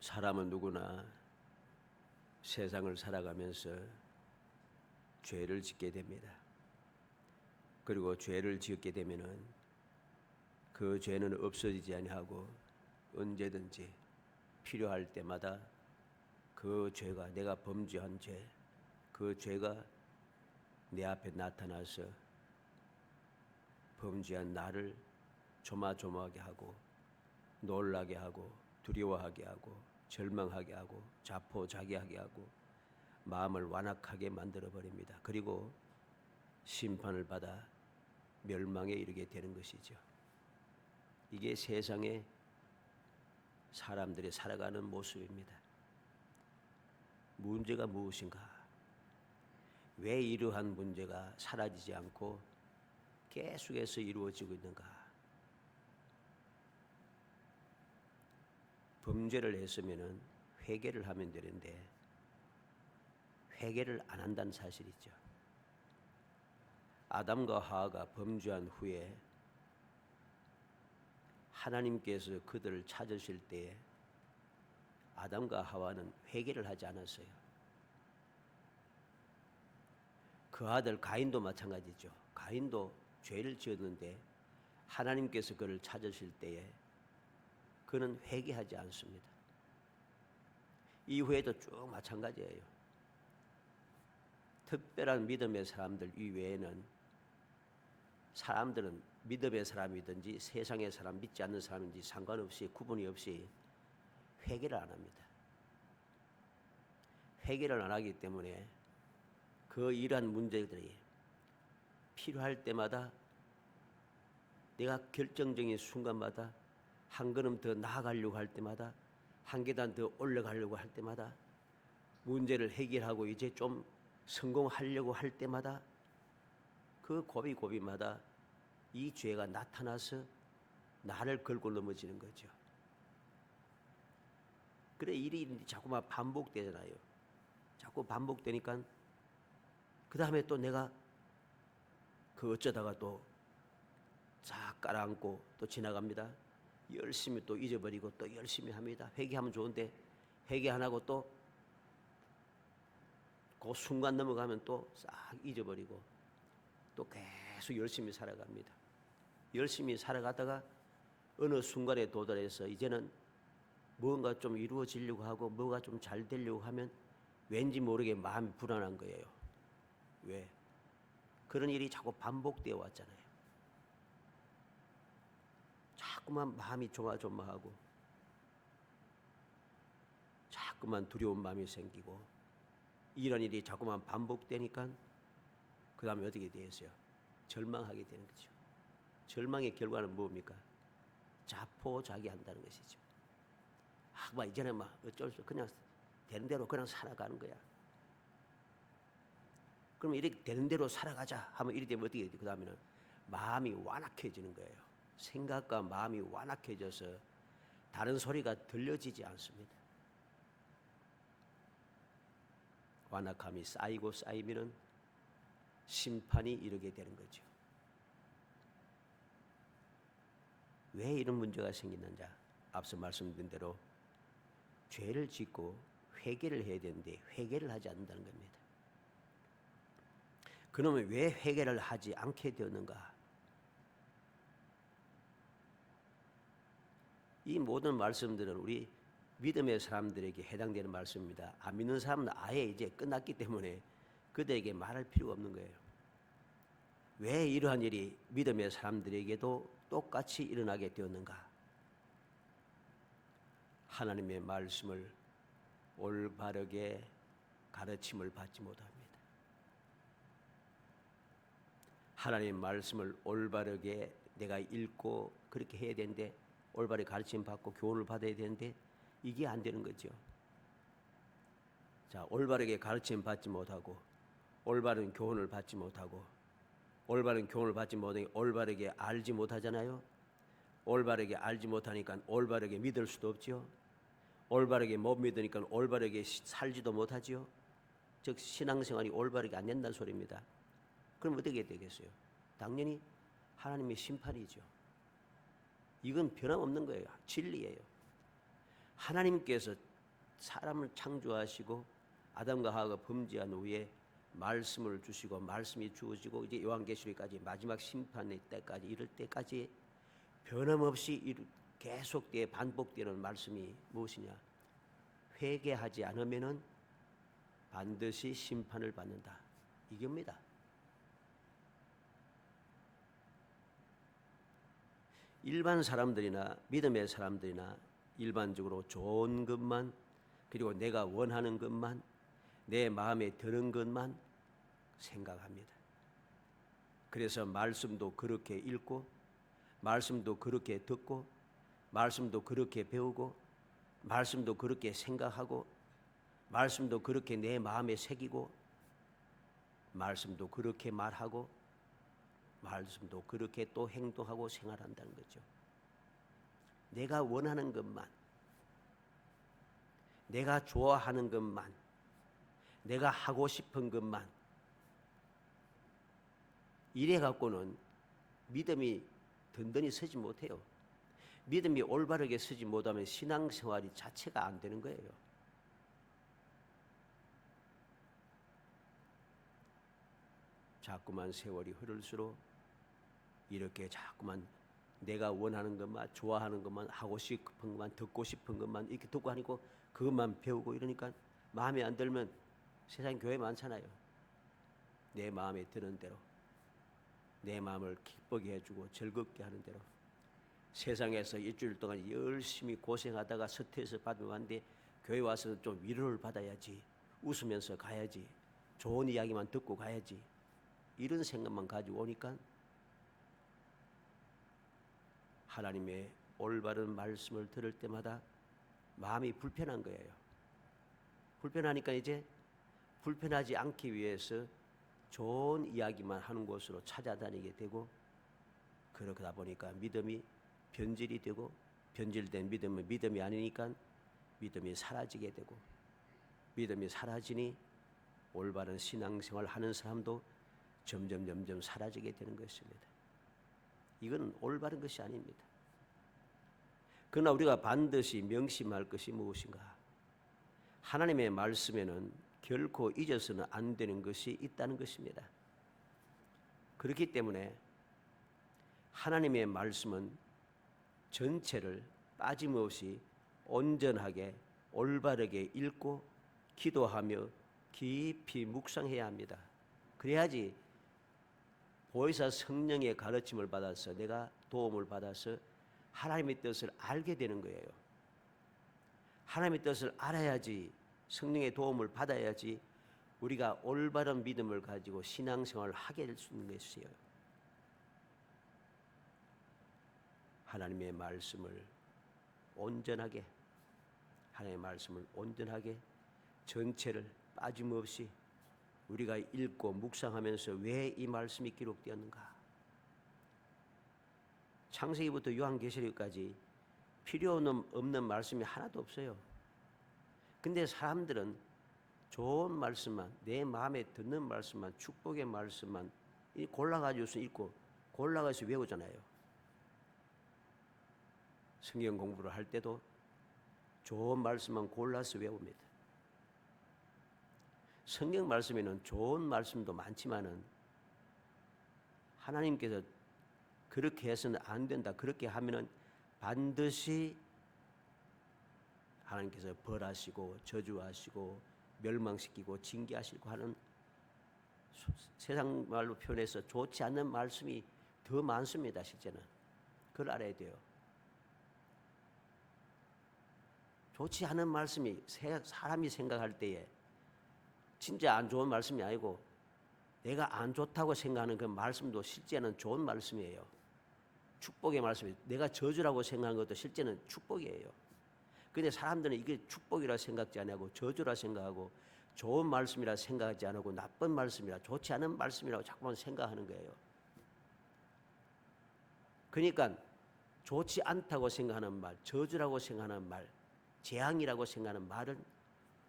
사람은 누구나 세상을 살아가면서 죄를 짓게 됩니다. 그리고 죄를 지었게 되면은 그 죄는 없어지지 아니하고 언제든지 필요할 때마다 그 죄가, 내가 범죄한 죄, 그 죄가 내 앞에 나타나서 범죄한 나를 조마조마하게 하고 놀라게 하고 두려워하게 하고 절망하게 하고 자포자기하게 하고 마음을 완악하게 만들어 버립니다. 그리고 심판을 받아 멸망에 이르게 되는 것이죠. 이게 세상의 사람들이 살아가는 모습입니다. 문제가 무엇인가? 왜 이러한 문제가 사라지지 않고 계속해서 이루어지고 있는가? 범죄를 했으면 회개를 하면 되는데 회개를 안 한다는 사실이죠. 아담과 하와가 범죄한 후에 하나님께서 그들을 찾으실 때에 아담과 하와는 회개를 하지 않았어요. 그 아들 가인도 마찬가지죠. 가인도 죄를 지었는데 하나님께서 그를 찾으실 때에 그는 회개하지 않습니다. 이후에도 쭉 마찬가지예요. 특별한 믿음의 사람들 이외에는 사람들은 믿음의 사람이든지 세상의 사람, 믿지 않는 사람인지 상관없이 구분이 없이 회개를 안 합니다. 회개를 안 하기 때문에 그 이러한 문제들이 필요할 때마다 내가 결정적인 순간마다 한 걸음 더 나아가려고 할 때마다 한 계단 더 올라가려고 할 때마다 문제를 해결하고 이제 좀 성공하려고 할 때마다 그 고비고비마다 이 죄가 나타나서 나를 걸고 넘어지는 거죠. 그래 일이 자꾸만 반복되잖아요. 자꾸 반복되니까 그 다음에 또 내가 그 어쩌다가 또 싹 깔아앉고 또 지나갑니다. 열심히 또 잊어버리고 또 열심히 합니다. 회개하면 좋은데 회개 안 하고 또 그 순간 넘어가면 또 싹 잊어버리고 또 계속 열심히 살아갑니다. 열심히 살아가다가 어느 순간에 도달해서 이제는 뭔가 좀 이루어지려고 하고 뭐가 좀 잘 되려고 하면 왠지 모르게 마음이 불안한 거예요. 왜? 그런 일이 자꾸 반복되어 왔잖아요. 자꾸만 마음이 조마조마하고 자꾸만 두려운 마음이 생기고 이런 일이 자꾸만 반복되니까 그 다음에 어떻게 되겠어요? 절망하게 되는 거죠. 절망의 결과는 뭡니까? 자포자기한다는 것이죠. 막 이제는 막 어쩔 수 그냥 되는 대로 그냥 살아가는 거야. 그럼 이렇게 되는 대로 살아가자 하면 이렇게 되면 어떻게 돼요? 그 다음에는 마음이 완악해지는 거예요. 생각과 마음이 완악해져서 다른 소리가 들려지지 않습니다. 완악함이 쌓이고 쌓이면은 심판이 이르게 되는 거죠. 왜 이런 문제가 생기는지 앞서 말씀드린 대로 죄를 짓고 회개를 해야 되는데 회개를 하지 않는다는 겁니다. 그러면 왜 회개를 하지 않게 되었는가? 이 모든 말씀들은 우리 믿음의 사람들에게 해당되는 말씀입니다. 안 믿는 사람은 아예 이제 끝났기 때문에 그들에게 말할 필요가 없는 거예요. 왜 이러한 일이 믿음의 사람들에게도 똑같이 일어나게 되었는가? 하나님의 말씀을 올바르게 가르침을 받지 못합니다. 하나님의 말씀을 올바르게 내가 읽고 그렇게 해야 되는데 올바르게 가르침 받고 교훈을 받아야 되는데 이게 안 되는 거죠. 자, 올바르게 가르침 받지 못하고 올바른 교훈을 받지 못하고 올바른 교훈을 받지 못하니 올바르게 알지 못하잖아요. 올바르게 알지 못하니까 올바르게 믿을 수도 없지요. 올바르게 못 믿으니까 올바르게 살지도 못하지요. 즉 신앙생활이 올바르게 안 된다는 소리입니다. 그럼 어떻게 되겠어요? 당연히 하나님의 심판이죠. 이건 변함없는 거예요. 진리예요. 하나님께서 사람을 창조하시고 아담과 하와가 범죄한 후에 말씀을 주시고 말씀이 주어지고 이제 요한계시록까지 마지막 심판의 때까지 이럴 때까지 변함없이 계속되어 반복되는 말씀이 무엇이냐? 회개하지 않으면은 반드시 심판을 받는다. 이겁니다. 일반 사람들이나 믿음의 사람들이나 일반적으로 좋은 것만 그리고 내가 원하는 것만 내 마음에 드는 것만 생각합니다. 그래서 말씀도 그렇게 읽고 말씀도 그렇게 듣고 말씀도 그렇게 배우고 말씀도 그렇게 생각하고 말씀도 그렇게 내 마음에 새기고 말씀도 그렇게 말하고 말씀도 그렇게 또 행동하고 생활한다는 거죠. 내가 원하는 것만, 내가 좋아하는 것만, 내가 하고 싶은 것만 이래 갖고는 믿음이 든든히 서지 못해요. 믿음이 올바르게 서지 못하면 신앙생활이 자체가 안 되는 거예요. 자꾸만 세월이 흐를수록 이렇게 자꾸만 내가 원하는 것만 좋아하는 것만 하고 싶은 것만 듣고 싶은 것만 이렇게 듣고 하니까 그것만 배우고 이러니까 마음에 안 들면 세상 교회 많잖아요. 내 마음에 드는 대로 내 마음을 기쁘게 해주고 즐겁게 하는 대로 세상에서 일주일 동안 열심히 고생하다가 스트레스 받으면 안 돼. 교회 와서 좀 위로를 받아야지. 웃으면서 가야지. 좋은 이야기만 듣고 가야지. 이런 생각만 가지고 오니까 하나님의 올바른 말씀을 들을 때마다 마음이 불편한 거예요. 불편하니까 이제 불편하지 않기 위해서 좋은 이야기만 하는 곳으로 찾아다니게 되고 그러다 보니까 믿음이 변질이 되고 변질된 믿음은 믿음이 아니니까 믿음이 사라지게 되고 믿음이 사라지니 올바른 신앙생활 하는 사람도 점점 사라지게 되는 것입니다. 이건 올바른 것이 아닙니다. 그러나 우리가 반드시 명심할 것이 무엇인가? 하나님의 말씀에는 결코 잊어서는 안 되는 것이 있다는 것입니다. 그렇기 때문에 하나님의 말씀은 전체를 빠짐없이 온전하게 올바르게 읽고 기도하며 깊이 묵상해야 합니다. 그래야지 보혜사 성령의 가르침을 받아서 내가 도움을 받아서 하나님의 뜻을 알게 되는 거예요. 하나님의 뜻을 알아야지 성령의 도움을 받아야지 우리가 올바른 믿음을 가지고 신앙생활을 하게 될 수 있는 것이에요. 하나님의 말씀을 온전하게 하나님의 말씀을 온전하게 전체를 빠짐없이 우리가 읽고 묵상하면서 왜 이 말씀이 기록되었는가? 창세기부터 요한계시록까지 필요 없는 말씀이 하나도 없어요. 근데 사람들은 좋은 말씀만, 내 마음에 듣는 말씀만, 축복의 말씀만 골라가지고서 읽고 골라가서 외우잖아요. 성경 공부를 할 때도 좋은 말씀만 골라서 외웁니다. 성경 말씀에는 좋은 말씀도 많지만은 하나님께서 그렇게 해서는 안 된다. 그렇게 하면은 반드시 하나님께서 벌하시고 저주하시고 멸망시키고 징계하시고 하는 세상 말로 표현해서 좋지 않는 말씀이 더 많습니다. 실제는 그걸 알아야 돼요. 좋지 않은 말씀이 사람이 생각할 때에 진짜 안 좋은 말씀이 아니고 내가 안 좋다고 생각하는 그 말씀도 실제는 좋은 말씀이에요. 축복의 말씀이 내가 저주라고 생각하는 것도 실제는 축복이에요. 그런데 사람들은 이게 축복이라 생각지 않고 저주라 생각하고 좋은 말씀이라 생각하지 않고 나쁜 말씀이라 좋지 않은 말씀이라고 자꾸만 생각하는 거예요. 그러니까 좋지 않다고 생각하는 말, 저주라고 생각하는 말, 재앙이라고 생각하는 말은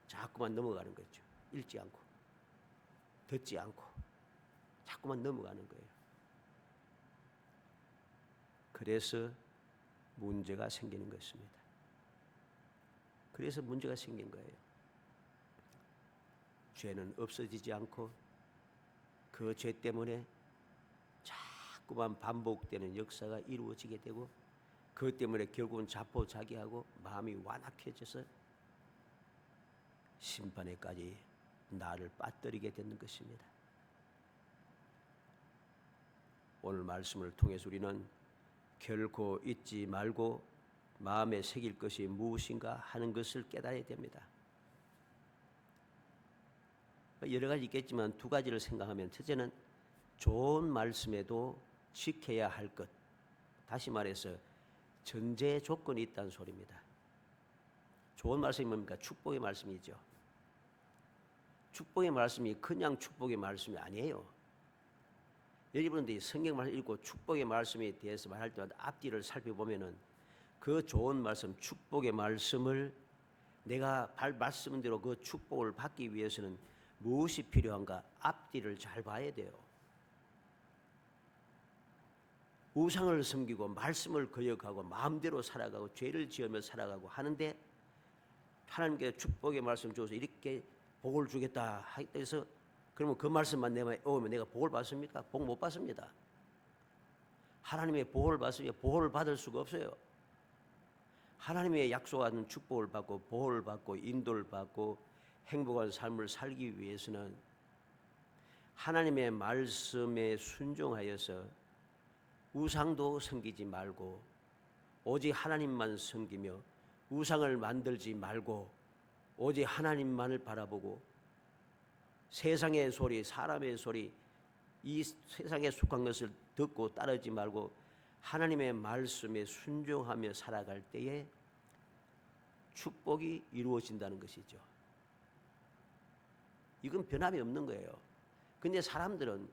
자꾸만 넘어가는 거죠. 읽지 않고 듣지 않고 자꾸만 넘어가는 거예요. 그래서 문제가 생기는 것입니다. 그래서 문제가 생긴 거예요. 죄는 없어지지 않고 그 죄 때문에 자꾸만 반복되는 역사가 이루어지게 되고 그것 때문에 결국은 자포자기하고 마음이 완악해져서 심판에까지 나를 빠뜨리게 되는 것입니다. 오늘 말씀을 통해서 우리는 결코 잊지 말고 마음에 새길 것이 무엇인가 하는 것을 깨달아야 됩니다. 여러 가지 있겠지만 두 가지를 생각하면, 첫째는 좋은 말씀에도 지켜야 할 것, 다시 말해서 전제 조건이 있다는 소리입니다. 좋은 말씀이 뭡니까? 축복의 말씀이죠. 축복의 말씀이 그냥 축복의 말씀이 아니에요. 여러분들이 성경 말씀 읽고 축복의 말씀에 대해서 말할 때마다 앞뒤를 살펴보면은 그 좋은 말씀, 축복의 말씀을 내가 말씀대로 그 축복을 받기 위해서는 무엇이 필요한가? 앞뒤를 잘 봐야 돼요. 우상을 섬기고 말씀을 거역하고 마음대로 살아가고 죄를 지으며 살아가고 하는데 하나님께 축복의 말씀 주어서 이렇게 복을 주겠다 해서 그러면 그 말씀만 내가 오면 내가 복을 받습니까? 복 못 받습니다. 하나님의 복을 받으면 복을 받을 수가 없어요. 하나님의 약속하는 축복을 받고 복을 받고 인도를 받고 행복한 삶을 살기 위해서는 하나님의 말씀에 순종하여서 우상도 섬기지 말고 오직 하나님만 섬기며 우상을 만들지 말고 오직 하나님만을 바라보고 세상의 소리, 사람의 소리, 이 세상에 속한 것을 듣고 따르지 말고 하나님의 말씀에 순종하며 살아갈 때에 축복이 이루어진다는 것이죠. 이건 변함이 없는 거예요. 근데 사람들은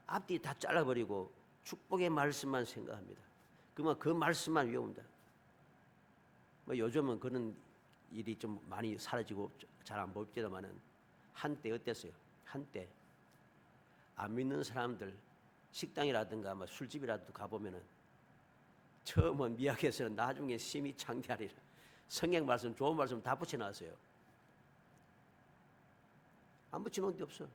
앞뒤 다 잘라버리고 축복의 말씀만 생각합니다. 그러면 그 말씀만 외웁니다. 요즘은 그런 일이 좀 많이 사라지고 잘 안 보입니다만은 한때 어땠어요? 한때 안 믿는 사람들 식당이라든가 술집이라도 가보면은 처음은 미약해서 나중에 심히 창대하리라. 성경 말씀, 좋은 말씀 다 붙여놨어요. 안 붙여놓은 데 없어.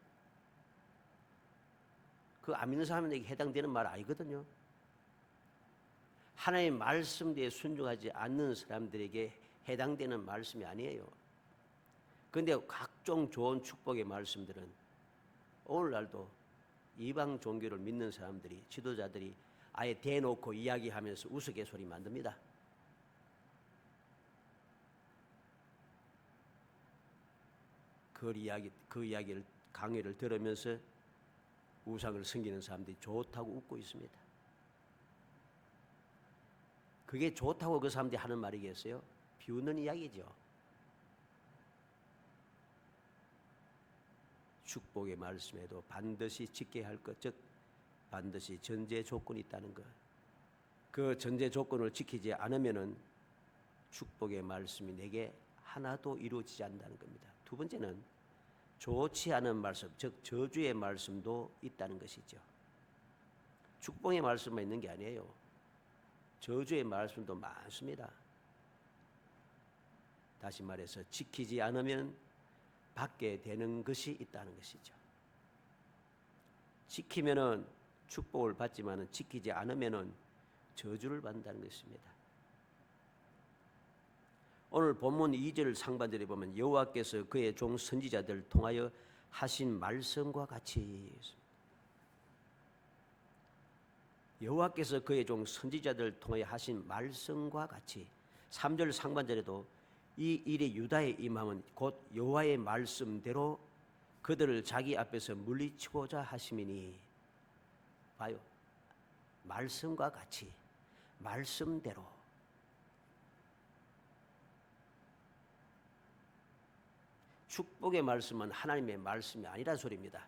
그 안 믿는 사람에게 해당되는 말 아니거든요. 하나님의 말씀대에 순종하지 않는 사람들에게 해당되는 말씀이 아니에요. 그런데 각종 좋은 축복의 말씀들은 오늘날도 이방 종교를 믿는 사람들이, 지도자들이 아예 대놓고 이야기하면서 우스갯소리 만듭니다. 그 이야기를 강의를 들으면서 우상을 섬기는 사람들이 좋다고 웃고 있습니다. 그게 좋다고 그 사람들이 하는 말이겠어요? 비웃는 이야기죠. 축복의 말씀에도 반드시 지켜야 할 것, 즉 반드시 전제 조건이 있다는 것. 그 전제 조건을 지키지 않으면은 축복의 말씀이 내게 하나도 이루어지지 않는다는 겁니다. 두 번째는 좋지 않은 말씀, 즉 저주의 말씀도 있다는 것이죠. 축복의 말씀만 있는 게 아니에요. 저주의 말씀도 많습니다. 다시 말해서 지키지 않으면 받게 되는 것이 있다는 것이죠. 지키면은 축복을 받지만은 지키지 않으면은 저주를 받는다는 것입니다. 오늘 본문 2절 상반절에 보면 여호와께서 그의 종 선지자들을 통하여 하신 말씀과 같이, 여호와께서 그의 종 선지자들을 통하여 하신 말씀과 같이, 3절 상반절에도 이 일이 유다에 임함은 곧 여호와의 말씀대로 그들을 자기 앞에서 물리치고자 하심이니. 봐요. 말씀과 같이, 말씀대로. 축복의 말씀은 하나님의 말씀이 아니란 소리입니다.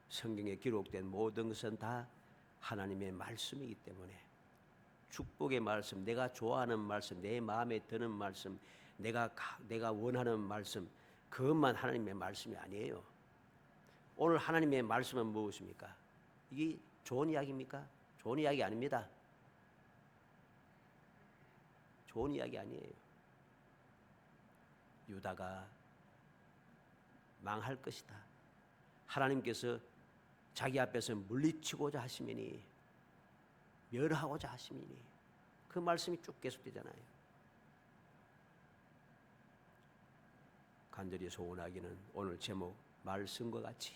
성경에 기록된 모든 것은 다 하나님의 말씀이기 때문에 축복의 말씀, 내가 좋아하는 말씀, 내 마음에 드는 말씀, 내가 원하는 말씀, 그것만 하나님의 말씀이 아니에요. 오늘 하나님의 말씀은 무엇입니까? 이게 좋은 이야기입니까? 좋은 이야기 아닙니다. 좋은 이야기 아니에요. 유다가 망할 것이다. 하나님께서 자기 앞에서 물리치고자 하시미니, 멸하고자 하시미니, 그 말씀이 쭉 계속되잖아요. 간절히 소원하기는 오늘 제목 말씀과 같이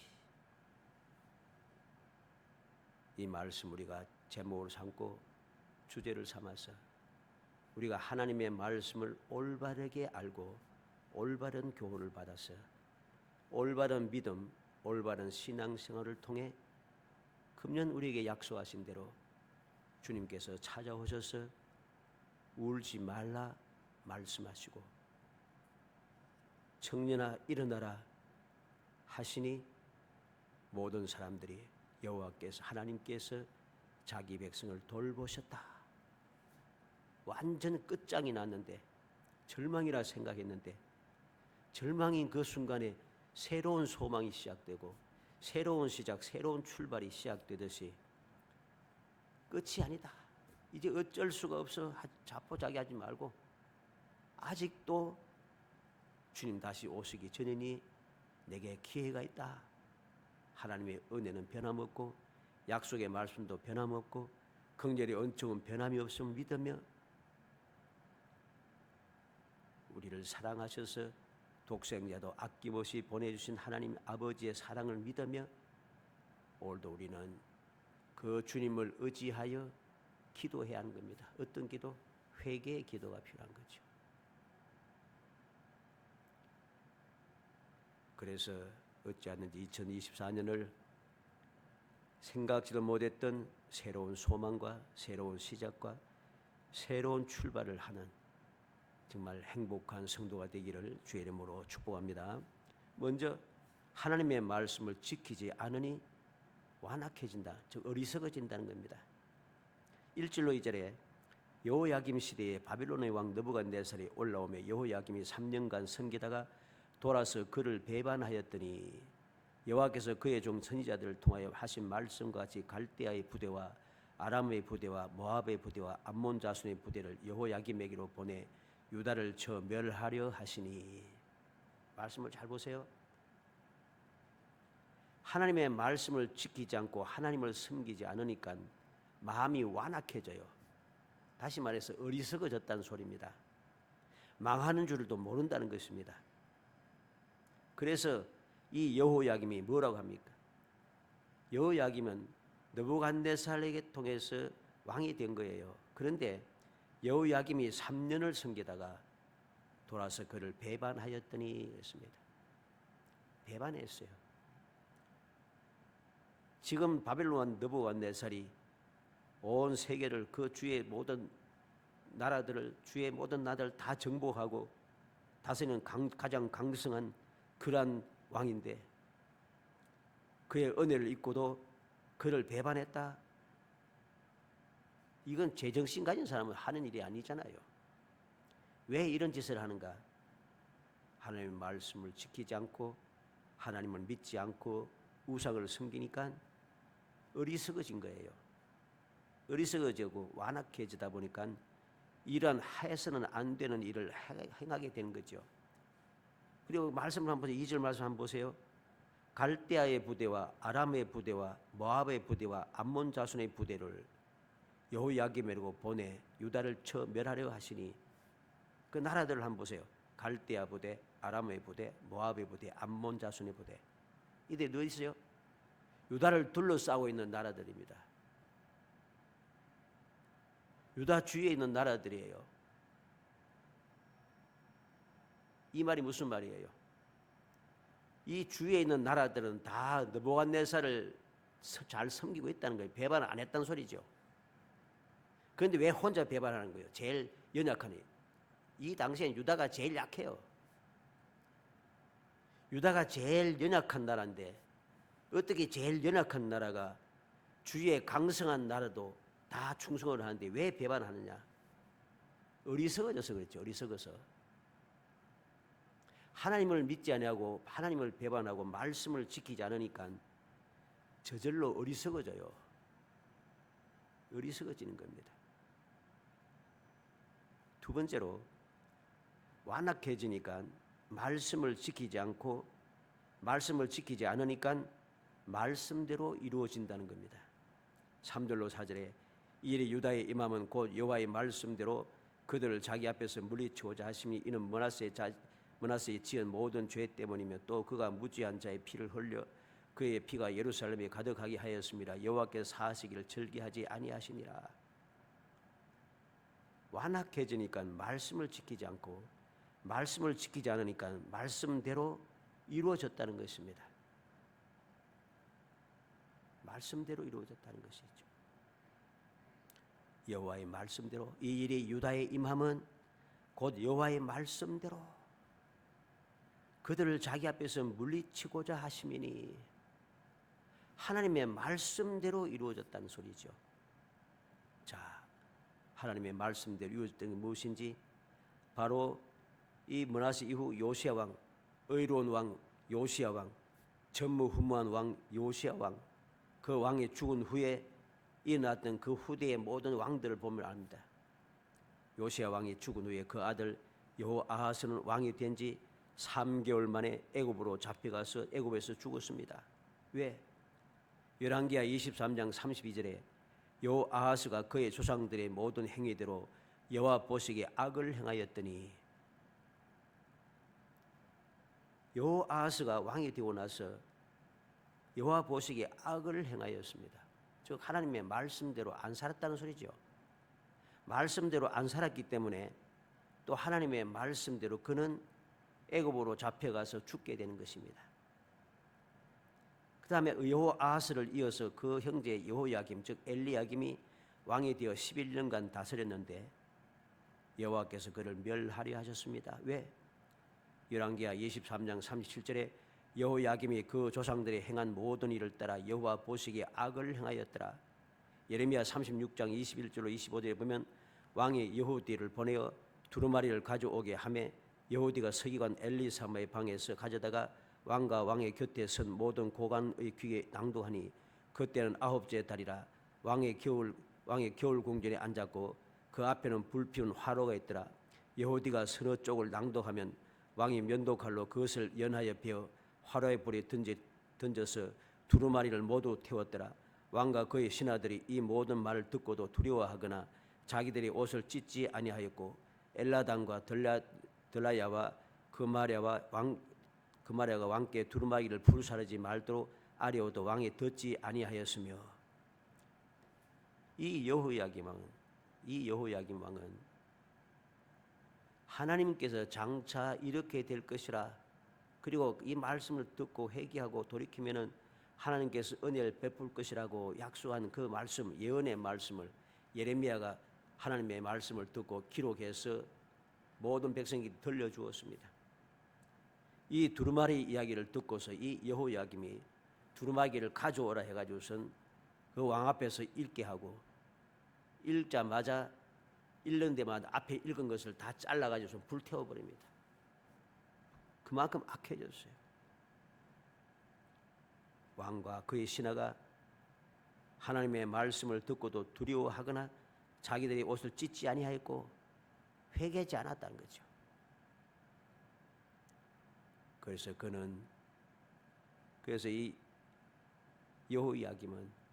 이 말씀 우리가 제목으로 삼고 주제를 삼아서 우리가 하나님의 말씀을 올바르게 알고 올바른 교훈을 받아서 올바른 믿음, 올바른 신앙생활을 통해 금년 우리에게 약속하신 대로 주님께서 찾아오셔서 울지 말라 말씀하시고 청년아 일어나라 하시니 모든 사람들이 여호와께서 하나님께서 자기 백성을 돌보셨다. 완전 끝장이 났는데 절망이라 생각했는데 절망인 그 순간에 새로운 소망이 시작되고 새로운 시작, 새로운 출발이 시작되듯이 끝이 아니다. 이제 어쩔 수가 없어 자포자기하지 말고 아직도 주님 다시 오시기 전이니 내게 기회가 있다. 하나님의 은혜는 변함없고 약속의 말씀도 변함없고 긍휼의 은총은 변함이 없음을 믿으며 우리를 사랑하셔서 독생자도 아낌없이 보내주신 하나님 아버지의 사랑을 믿으며 오늘도 우리는 그 주님을 의지하여 기도해야 하는 겁니다. 어떤 기도? 회개의 기도가 필요한 거죠. 그래서 어찌하는지 2024년을 생각지도 못했던 새로운 소망과 새로운 시작과 새로운 출발을 하는 정말 행복한 성도가 되기를 주의 이름으로 축복합니다. 먼저 하나님의 말씀을 지키지 않으니 완악해진다, 즉 어리석어진다는 겁니다. 1절로 2절에 여호야김 시대에 바빌론의 왕 느부갓네살이 올라오며 여호야김이 3년간 섬기다가 돌아서 그를 배반하였더니 여호와께서 그의 종 선지자들을 통하여 하신 말씀과 같이 갈대아의 부대와 아람의 부대와 모압의 부대와 암몬 자손의 부대를 여호야김에게로 보내 유다를 쳐 멸하려 하시니. 말씀을 잘 보세요. 하나님의 말씀을 지키지 않고 하나님을 섬기지 않으니까 마음이 완악해져요. 다시 말해서 어리석어졌다는 소리입니다. 망하는 줄도 모른다는 것입니다. 그래서 이 여호야김이 뭐라고 합니까? 여호야김은 느부갓네살에게 통해서 왕이 된 거예요. 그런데 여호야김이 3년을 섬기다가 돌아서 그를 배반하였더니 그랬습니다. 배반했어요. 지금 바벨론 느부갓네살이 온 세계를 그 주의 모든 나라들을 주의 모든 나라를 다 정복하고 다스리는 가장 강성한 그러한 왕인데 그의 은혜를 잊고도 그를 배반했다. 이건 제정신 가진 사람은 하는 일이 아니잖아요. 왜 이런 짓을 하는가? 하나님의 말씀을 지키지 않고 하나님을 믿지 않고 우상을 섬기니까 어리석어진 거예요. 어리석어지고 완악해지다 보니까 이런 해서는 안 되는 일을 행하게 되는 거죠. 그리고 말씀을 한번 보세요. 2절 말씀 한번 보세요. 갈대아의 부대와 아람의 부대와 모압의 부대와 암몬 자손의 부대를 여호야김에게로 보내 유다를 쳐 멸하려 하시니. 그 나라들을 한번 보세요. 갈대아 부대, 아람의 부대, 모압의 부대, 암몬 자손의 부대. 이들이 누구 있어요? 유다를 둘러싸고 있는 나라들입니다. 유다 주위에 있는 나라들이에요. 이 말이 무슨 말이에요? 이 주위에 있는 나라들은 다 느부갓네살을 잘 섬기고 있다는 거예요. 배반 안 했다는 소리죠. 그런데 왜 혼자 배반하는 거예요? 제일 연약하니. 이 당시엔 유다가 제일 약해요. 유다가 제일 연약한 나라인데 어떻게 제일 연약한 나라가 주위에 강성한 나라도 다 충성을 하는데 왜 배반하느냐? 어리석어져서 그랬죠. 어리석어서. 하나님을 믿지 아니하고 하나님을 배반하고 말씀을 지키지 않으니까 저절로 어리석어져요. 어리석어지는 겁니다. 두 번째로 완악해지니까 말씀을 지키지 않으니까 말씀대로 이루어진다는 겁니다. 3절로 4절에 이에 유다의 임함은 곧 여호와의 말씀대로 그들을 자기 앞에서 물리치고자 하심이 이는 므낫세의 지은 모든 죄 때문이며 또 그가 무지한 자의 피를 흘려 그의 피가 예루살렘에 가득하게 하였습니다. 여호와께서 사하시기를 절기하지 아니하시니라. 완악해지니까 말씀을 지키지 않으니까 말씀대로 이루어졌다는 것입니다. 말씀대로 이루어졌다는 것이죠. 여호와의 말씀대로 이 일이 유다의 임함은 곧 여호와의 말씀대로 그들을 자기 앞에서 물리치고자 하심이니 하나님의 말씀대로 이루어졌다는 소리죠. 자, 하나님의 말씀대로 이루어졌던 게 무엇인지 바로 이 므낫세 이후 요시야 왕, 의로운 왕 요시야 왕, 전무후무한 왕 요시야 왕, 그 왕이 죽은 후에 일어났던 그 후대의 모든 왕들을 보면 압니다. 요시야 왕이 죽은 후에 그 아들 여호아하스는 왕이 된 지 3개월 만에 애굽으로 잡혀가서 애굽에서 죽었습니다. 왜? 열왕기하 23장 32절에 여호아하스가 그의 조상들의 모든 행위대로 여호와 보시기에 악을 행하였더니, 여호아하스가 왕이 되고 나서 여호와 보시기에 악을 행하였습니다. 즉 하나님의 말씀대로 안 살았다는 소리죠. 말씀대로 안 살았기 때문에 또 하나님의 말씀대로 그는 애굽으로 잡혀가서 죽게 되는 것입니다. 그 다음에 여호아하스를 이어서 그 형제 여호야김 즉 엘리야김이 왕이 되어 11년간 다스렸는데 여호와께서 그를 멸하려 하셨습니다. 왜? 열왕기하 23장 37절에 여호야김이 그 조상들이 행한 모든 일을 따라 여호와 보시기에 악을 행하였더라. 예레미야 36장 21절로 25절에 보면 왕이 여호디를 보내어 두루마리를 가져오게 하매 여호디가 서기관 엘리사마의 방에서 가져다가 왕과 왕의 곁에 선 모든 고관의 귀에 낭독하니 그때는 9째 달이라. 왕의 겨울 궁전에 앉았고 그 앞에는 불피운 화로가 있더라. 여호디가 서너 쪽을 낭독하면 왕이 면도칼로 그것을 연하여 베어 화로에 불에 던져서 두루마리를 모두 태웠더라. 왕과 그의 신하들이 이 모든 말을 듣고도 두려워하거나 자기들이 옷을 찢지 아니하였고 엘라단과 들라야와 그마랴가 왕께 두루마기를 불사르지 말도록 아뢰어도 왕이 듣지 아니하였으며, 이 여호야김 왕은 하나님께서 장차 이렇게 될 것이라, 그리고 이 말씀을 듣고 회개하고 돌이키면은 하나님께서 은혜를 베풀 것이라고 약속한 그 말씀, 예언의 말씀을 예레미야가 하나님의 말씀을 듣고 기록해서 모든 백성에게 들려주었습니다. 이 두루마리 이야기를 듣고서 이 여호야김이 두루마기를 가져오라 해가지고선 그 왕 앞에서 읽게 하고, 읽자마자 읽는 데마다 앞에 읽은 것을 다 잘라가지고서 불태워버립니다. 그만큼 악해졌어요. 왕과 그의 신하가 하나님의 말씀을 듣고도 두려워하거나 자기들이 옷을 찢지 아니하였고 회개하지 않았다는 거죠. 그래서 이 여호야김은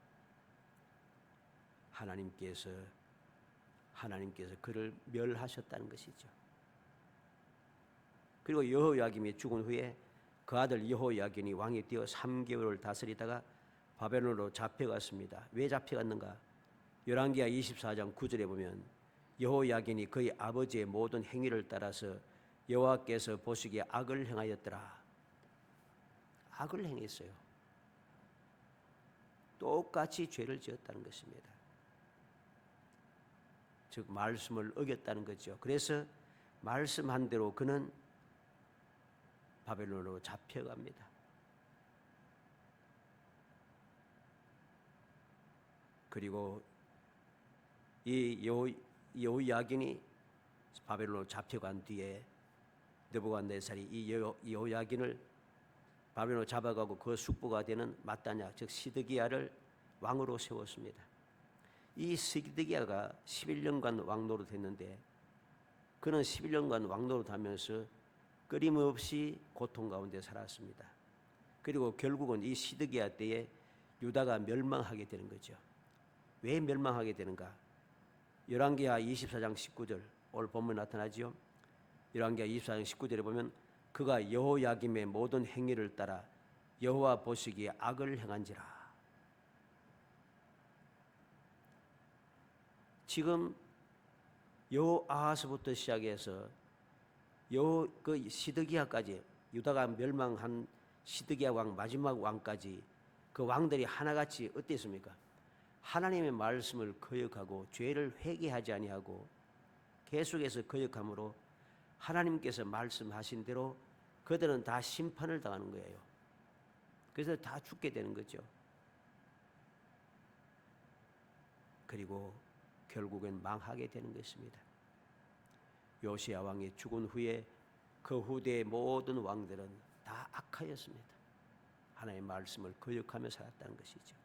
하나님께서 그를 멸하셨다는 것이죠. 그리고 여호야김이 죽은 후에 그 아들 여호야긴이 왕이 되어 3개월을 다스리다가 바벨론으로 잡혀갔습니다. 왜 잡혀갔는가? 열왕기하 24장 9절에 보면 여호야긴이 그의 아버지의 모든 행위를 따라서 여호와께서 보시기에 악을 행하였더라. 악을 행했어요. 똑같이 죄를 지었다는 것입니다. 즉 말씀을 어겼다는 거죠. 그래서 말씀한 대로 그는 바벨론으로 잡혀갑니다. 그리고 이 여호야긴이 바벨론으로 잡혀간 뒤에 느부갓네살이 이 여호야긴을 바벨론으로 잡아가고 그 숙부가 되는 마따냐 즉 시드기야를 왕으로 세웠습니다. 이 시드기야가 11년간 왕노릇했는데 그는 11년간 왕노릇하면서 끊임없이 고통 가운데 살았습니다. 그리고 결국은 이 시드기야 때에 유다가 멸망하게 되는 거죠. 왜 멸망하게 되는가? 열왕기하 24장 19절 오늘 본문에 나타나지요. 열왕기하 24장 19절에 보면 그가 여호야김의 모든 행위를 따라 여호와 보시기에 악을 행한지라. 지금 여호아하스부터 시작해서 그 시드기야까지 유다가 멸망한 시드기야 왕 마지막 왕까지 그 왕들이 하나같이 어땠습니까? 하나님의 말씀을 거역하고 죄를 회개하지 아니하고 계속해서 거역함으로 하나님께서 말씀하신 대로 그들은 다 심판을 당하는 거예요. 그래서 다 죽게 되는 거죠. 그리고 결국엔 망하게 되는 것입니다. 요시야 왕이 죽은 후에 그 후대의 모든 왕들은 다 악하였습니다. 하나님의 말씀을 거역하며 살았다는 것이죠.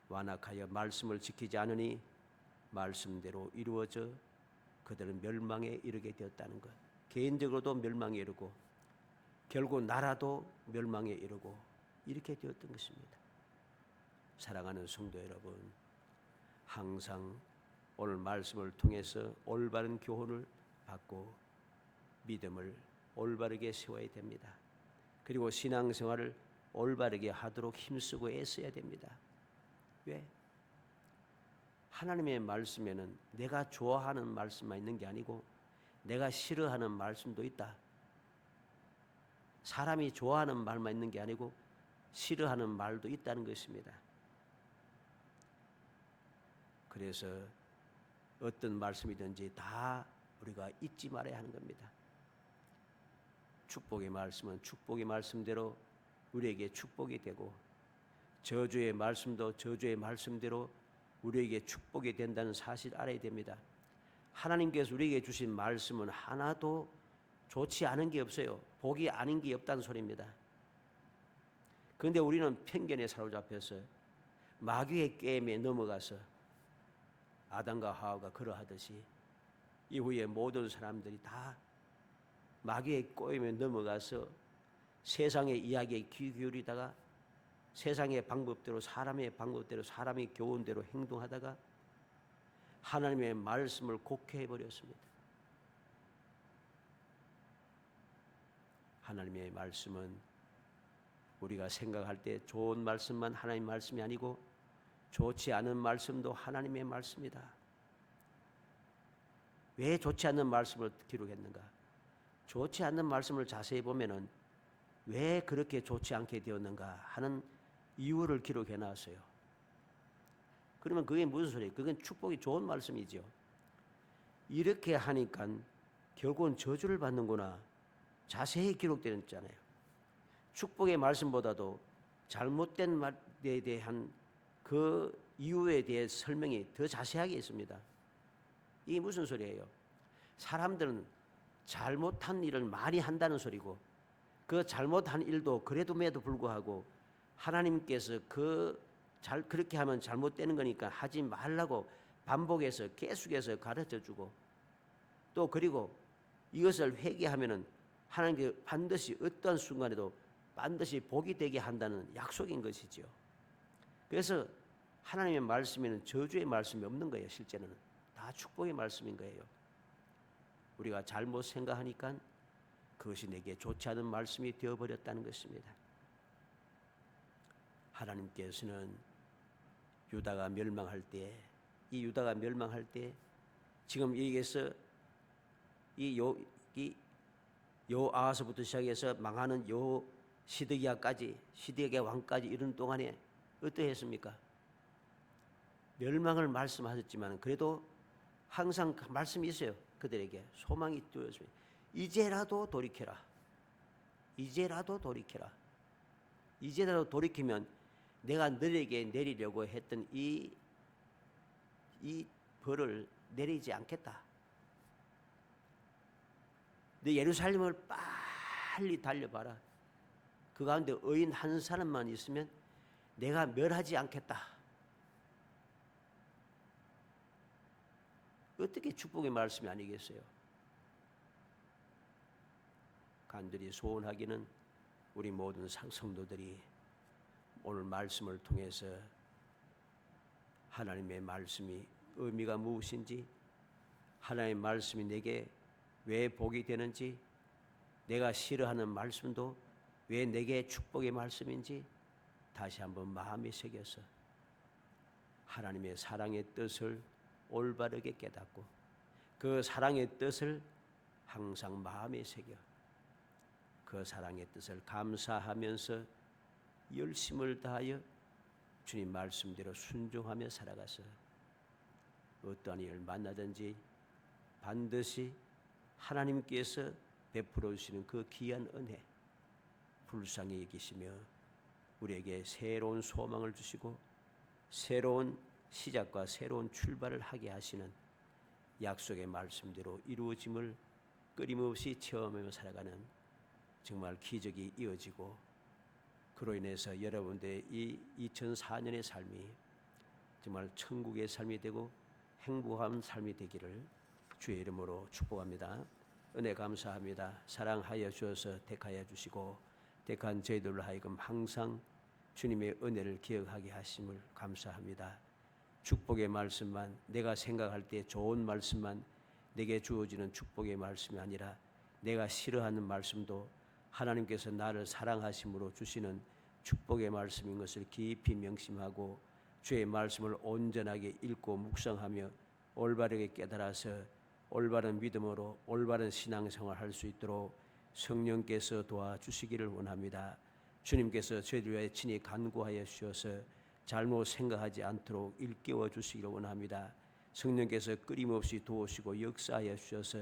완악하여 말씀을 지키지 않으니 말씀대로 이루어져 그들은 멸망에 이르게 되었다는 것. 개인적으로도 멸망에 이르고 결국 나라도 멸망에 이르고 이렇게 되었던 것입니다. 사랑하는 성도 여러분, 항상 오늘 말씀을 통해서 올바른 교훈을 받고 믿음을 올바르게 세워야 됩니다. 그리고 신앙생활을 올바르게 하도록 힘쓰고 애써야 됩니다. 왜? 하나님의 말씀에는 내가 좋아하는 말씀만 있는 게 아니고 내가 싫어하는 말씀도 있다. 사람이 좋아하는 말만 있는 게 아니고 싫어하는 말도 있다는 것입니다. 그래서 어떤 말씀이든지 다 우리가 잊지 말아야 하는 겁니다. 축복의 말씀은 축복의 말씀대로 우리에게 축복이 되고 저주의 말씀도 저주의 말씀대로 우리에게 축복이 된다는 사실 알아야 됩니다. 하나님께서 우리에게 주신 말씀은 하나도 좋지 않은 게 없어요. 복이 아닌 게 없다는 소리입니다. 그런데 우리는 편견에 사로잡혀서 마귀의 게임에 넘어가서 아담과 하와가 그러하듯이 이후에 모든 사람들이 다 마귀의 꼬임에 넘어가서 세상의 이야기에 귀 기울이다가 세상의 방법대로 사람의 방법대로 사람의 교훈대로 행동하다가 하나님의 말씀을 곡해해버렸습니다. 하나님의 말씀은 우리가 생각할 때 좋은 말씀만 하나님의 말씀이 아니고 좋지 않은 말씀도 하나님의 말씀이다. 왜 좋지 않는 말씀을 기록했는가? 좋지 않는 말씀을 자세히 보면은 왜 그렇게 좋지 않게 되었는가 하는 이유를 기록해 놨어요. 그러면 그게 무슨 소리예요? 그건 축복이 좋은 말씀이죠. 이렇게 하니까 결국은 저주를 받는구나. 자세히 기록되어 있잖아요. 축복의 말씀보다도 잘못된 말에 대한 그 이유에 대해 설명이 더 자세하게 있습니다. 이게 무슨 소리예요? 사람들은 잘못한 일을 많이 한다는 소리고 그 잘못한 일도 그래도에도 불구하고 하나님께서 그렇게 하면 잘못되는 거니까 하지 말라고 반복해서 계속해서 가르쳐주고 또 그리고 이것을 회개하면은 하나님께 반드시 어떤 순간에도 반드시 복이 되게 한다는 약속인 것이죠. 그래서 하나님의 말씀에는 저주의 말씀이 없는 거예요. 실제는 다 축복의 말씀인 거예요. 우리가 잘못 생각하니까 그것이 내게 좋지 않은 말씀이 되어버렸다는 것입니다. 하나님께서는 유다가 멸망할 때, 이 유다가 멸망할 때 지금 여기에서 이 여호아하스부터 시작해서 망하는 시드기야까지 시드기야 왕까지 이런 동안에 어떠했습니까? 멸망을 말씀하셨지만 그래도 항상 말씀이 있어요. 그들에게 소망이 뚜렷습니다. 이제라도 돌이켜라. 이제라도 돌이켜라. 이제라도 돌이키면 내가 너에게 내리려고 했던 이 벌을 내리지 않겠다. 너 예루살렘을 빨리 달려봐라. 그 가운데 의인 한 사람만 있으면 내가 멸하지 않겠다. 어떻게 축복의 말씀이 아니겠어요? 간절히 소원하기는 우리 모든 성도들이 오늘 말씀을 통해서 하나님의 말씀이 의미가 무엇인지, 하나님의 말씀이 내게 왜 복이 되는지, 내가 싫어하는 말씀도 왜 내게 축복의 말씀인지 다시 한번 마음에 새겨서 하나님의 사랑의 뜻을 올바르게 깨닫고 그 사랑의 뜻을 항상 마음에 새겨 그 사랑의 뜻을 감사하면서 열심을 다하여 주님 말씀대로 순종하며 살아가서 어떠한 일을 만나든지 반드시 하나님께서 베풀어 주시는 그 귀한 은혜 불쌍히 여기시며 우리에게 새로운 소망을 주시고 새로운 시작과 새로운 출발을 하게 하시는 약속의 말씀대로 이루어짐을 끊임없이 체험하며 살아가는 정말 기적이 이어지고 그로 인해서 여러분들의 이 2004년의 삶이 정말 천국의 삶이 되고 행복한 삶이 되기를 주의 이름으로 축복합니다. 은혜 감사합니다. 사랑하여 주셔서 택하여 주시고 택한 저희들로 하여금 항상 주님의 은혜를 기억하게 하심을 감사합니다. 축복의 말씀만, 내가 생각할 때 좋은 말씀만 내게 주어지는 축복의 말씀이 아니라 내가 싫어하는 말씀도 하나님께서 나를 사랑하심으로 주시는 축복의 말씀인 것을 깊이 명심하고 주의 말씀을 온전하게 읽고 묵상하며 올바르게 깨달아서 올바른 믿음으로 올바른 신앙생활을 할 수 있도록 성령께서 도와주시기를 원합니다. 주님께서 저희들 위해 친히 간구하여 주셔서 잘못 생각하지 않도록 일깨워 주시기를 원합니다. 성령께서 끊임없이 도우시고 역사하여 주셔서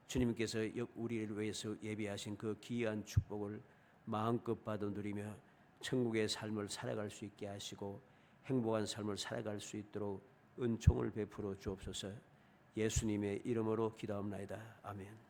주님께서 우리를 위해서 예비하신 그 귀한 축복을 마음껏 받아 누리며 천국의 삶을 살아갈 수 있게 하시고 행복한 삶을 살아갈 수 있도록 은총을 베풀어 주옵소서. 예수님의 이름으로 기도합나이다. 아멘.